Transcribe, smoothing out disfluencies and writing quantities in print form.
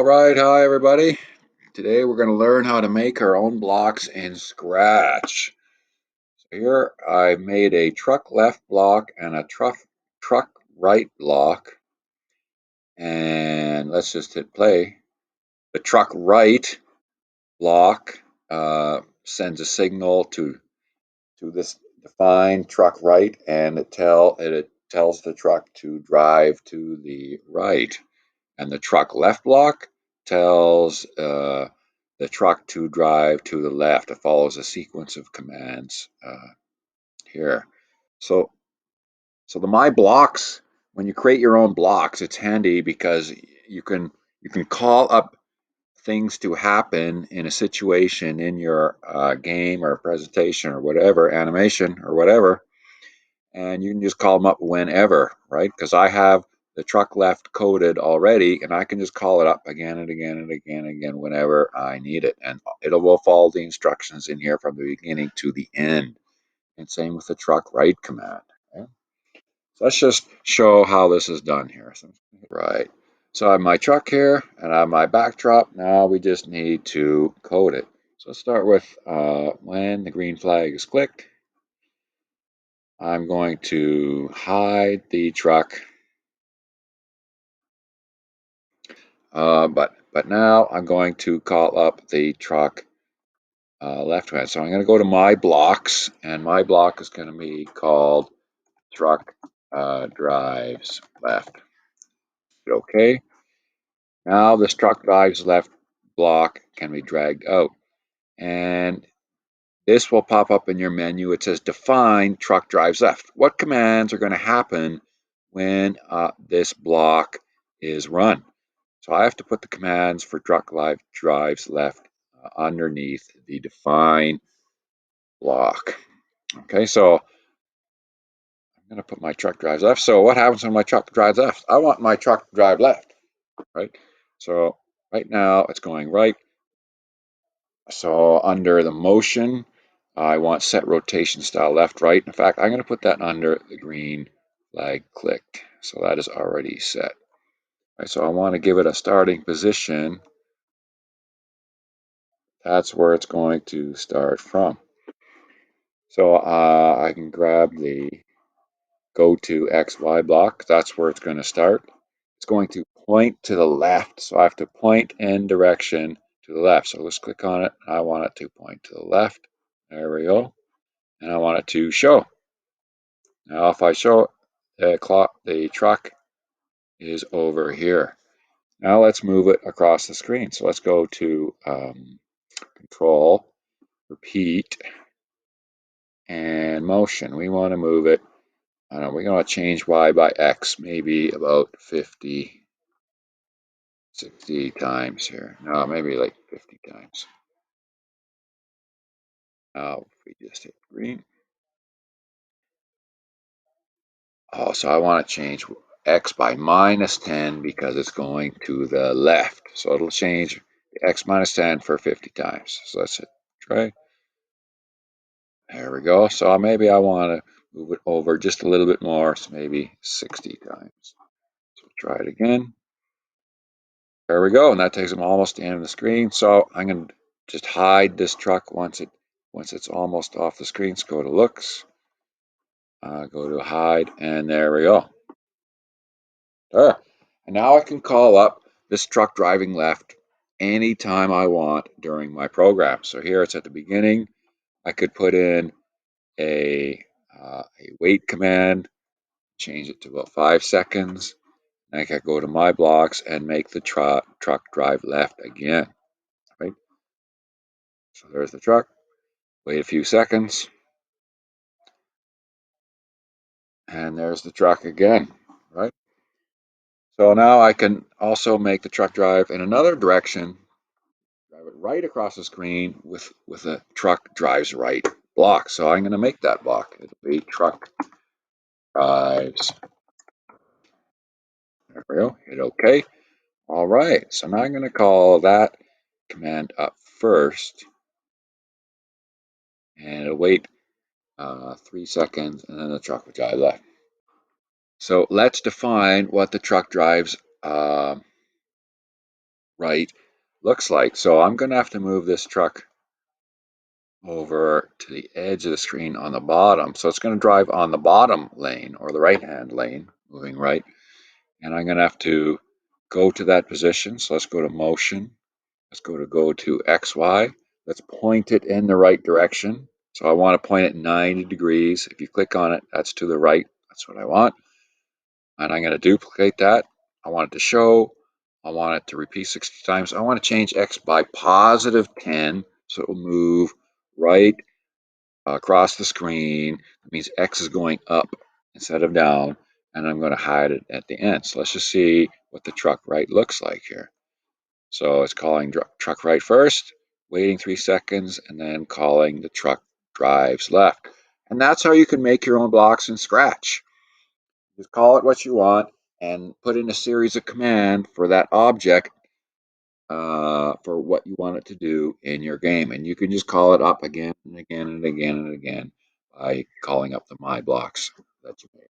All right, hi everybody. Today we're going to learn how to make our own blocks in Scratch. So here I've made a truck left block and a truck right block. And let's just hit play. The truck right block sends a signal to this defined truck right, and it tells the truck to drive to the right. And the truck left block tells the truck to drive to the left. It follows a sequence of commands here. So, so the my blocks, when you create your own blocks, it's handy because you can call up things to happen in a situation in your game or presentation or whatever, animation or whatever, and you can just call them up whenever, right? Because I have the truck left coded already, and I can just call it up again and again and again and again whenever I need it, and it will follow the instructions in here from the beginning to the end. And same with the truck right command. Okay? So let's just show how this is done here. Right. So I have my truck here, and I have my backdrop. Now we just need to code it. So let's start with when the green flag is clicked. I'm going to hide the truck, but now I'm going to call up the truck left hand. So I'm going to go to my blocks, and my block is going to be called truck drives left. Okay. Now this truck drives left block can be dragged out, and this will pop up in your menu. It says define truck drives left. What commands are going to happen when this block is run? So I have to put the commands for truck live drives left underneath the define block. Okay, so I'm going to put my truck drives left. So what happens when my truck drives left? I want my truck to drive left, right? So right now it's going right. So under the motion, I want set rotation style left, right. In fact, I'm going to put that under the green flag clicked. So that is already set. Right, so I want to give it a starting position. That's where it's going to start from. So I can grab the go to XY block. That's where it's going to start. It's going to point to the left. So I have to point in direction to the left. So let's click on it. I want it to point to the left. There we go. And I want it to show. Now if I show it, the truck is over here. Now let's move it across the screen. So let's go to Control, Repeat, and Motion. We want to move it. We're going to change Y by X, maybe about 50, 60 times here. No, maybe like 50 times. Now if we just hit green. Oh, so I want to change X by -10 because it's going to the left. So it'll change X -10 for 50 times. So let's hit try. There we go. So maybe I want to move it over just a little bit more, so maybe 60 times. So try it again. There we go, and that takes them almost to the end of the screen. So I'm going to just hide this truck once it's almost off the screen. So go to looks, go to hide, and there we go. There. And now I can call up this truck driving left anytime I want during my program. So here it's at the beginning. I could put in a wait command, change it to about 5 seconds. And I could go to my blocks and make the truck drive left again. Right? So there's the truck. Wait a few seconds. And there's the truck again. Right? So now I can also make the truck drive in another direction. Drive it right across the screen with a truck drives right block. So I'm going to make that block. It'll be truck drives. There we go. Hit OK. All right. So now I'm going to call that command up first, and it'll wait 3 seconds, and then the truck will drive left. So let's define what the truck drives right looks like. So I'm going to have to move this truck over to the edge of the screen on the bottom. So it's going to drive on the bottom lane or the right-hand lane, moving right. And I'm going to have to go to that position. So let's go to motion. Let's go to XY. Let's point it in the right direction. So I want to point it 90 degrees. If you click on it, that's to the right. That's what I want. And I'm going to duplicate that. I want it to show. I want it to repeat 60 times. I want to change X by positive 10. So it will move right across the screen. That means X is going up instead of down. And I'm going to hide it at the end. So let's just see what the truck right looks like here. So it's calling truck right first, waiting 3 seconds, and then calling the truck drives left. And that's how you can make your own blocks in Scratch. Just call it what you want and put in a series of commands for that object for what you want it to do in your game. And you can just call it up again and again and again and again by calling up the My Blocks that you made.